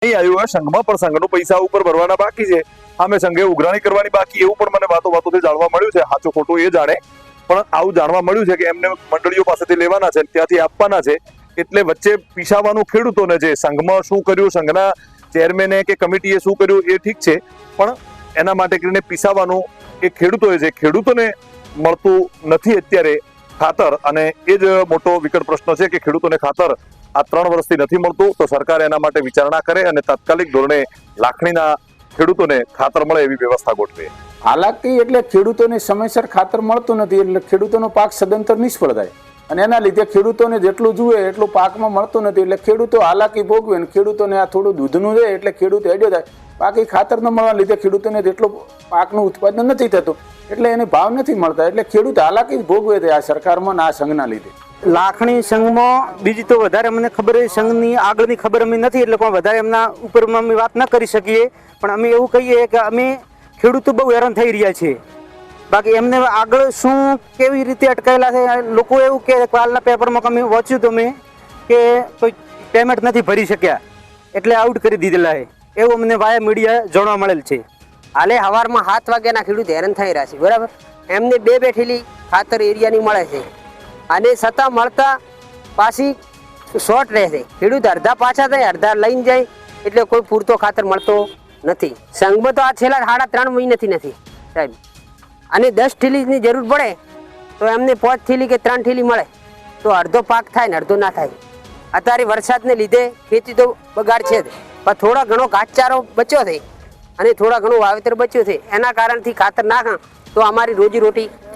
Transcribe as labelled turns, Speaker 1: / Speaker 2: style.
Speaker 1: નહીં આવ્યું હોય સંઘમાં, પણ સંઘનું પૈસા ઉપર ભરવાના બાકી છે, અમે સંઘે ઉઘરાણી કરવાની બાકી, એવું પણ મને વાતોથી જાણવા મળ્યું છે. સાચું ખોટું એ જાણે, પણ આવું જાણવા મળ્યું છે કે એમને મંડળીઓ પાસેથી લેવાના છે, ત્યાંથી આપવાના છે. એટલે વચ્ચે પીસાવાનું ખેડૂતોને છે. સંઘમાં શું કર્યું, સંઘના ચેરમેને કે કમિટીએ શું કર્યું એ ઠીક છે, પણ એના માટે કરીને પીસાવાનું એ ખેડૂતોએ છે. ખેડૂતોને મળતું નથી અત્યારે ખાતર, અને એ જ મોટો વિકટ પ્રશ્ન છે કે ખેડૂતોને ખાતર આ 3 વર્ષથી નથી મળતું. તો સરકાર એના માટે વિચારણા કરે અને તાત્કાલિક ધોરણે લાખણીના ખેડૂતોને ખાતર મળે એવી વ્યવસ્થા ગોઠવે.
Speaker 2: હાલાકી એટલે ખેડૂતોને સમયસર ખાતર મળતું નથી, એટલે ખેડૂતોનો પાક સદંતર નિષ્ફળ થાય, અને એના લીધે ખેડૂતોને જેટલું જોઈએ એટલું પાકમાં મળતું નથી, એટલે ખેડૂતો હાલાકી ભોગવે. અને ખેડૂતોને આ થોડું દૂધનું છે એટલે ખેડૂત હેડ્યો થાય, બાકી ખાતર ન મળવા લીધે ખેડૂતોને જેટલું પાકનું ઉત્પાદન નથી થતું, એટલે એને ભાવ નથી મળતા, એટલે ખેડૂત હાલાકી ભોગવે છે આ સરકારમાં ને આ સંઘના લીધે.
Speaker 3: લાખણી સંઘમાં બીજી તો વધારે મને ખબર છે, સંઘની આગળની ખબર અમે નથી, એટલે કોઈ વધારે એમના ઉપરમાં અમે વાત ન કરી શકીએ. પણ અમે એવું કહીએ કે અમે ખેડૂતો બહુ હેરાન થઈ રહ્યા છીએ. બાકી એમને આગળ શું કેવી રીતે અટકાયેલા છે, લોકો એવું કે કાલના પેપરમાં અમે વાંચ્યું તો મેં કે કોઈ પેમેન્ટ નથી ભરી શક્યા એટલે આઉટ કરી દીધેલા છે, એવું અમને વાયા મીડિયા જાણવા મળેલ છે.
Speaker 4: હાલે સવારમાં 7 વાગ્યાના ખેડૂત હેરાન થઈ રહ્યા છે, બરાબર. એમને 2 થેલી ખાતર એરિયાની મળે છે, અને છતાં મળતા પાછી શોર્ટ રહે છે. ખેડૂત અડધા પાછા થાય, અડધા લઈને જાય, એટલે કોઈ પૂરતો ખાતર મળતો નથી. સંઘમાં તો આ છેલ્લા 3.5 મહિનાથી નથી સાહેબ, અને 10 થેલીની જરૂર પડે તો એમને 5 થેલી કે 3 થેલી મળે તો અડધો પાક થાય ને અડધો ના થાય. અત્યારે વરસાદને લીધે ખેતી તો બગાડ છે, પણ થોડા ઘણો ઘાસચારો બચ્યો છે અને થોડા ઘણું વાવેતર બચ્યું છે, એના કારણથી ખાતર નાખા તો અમારી રોજીરોટી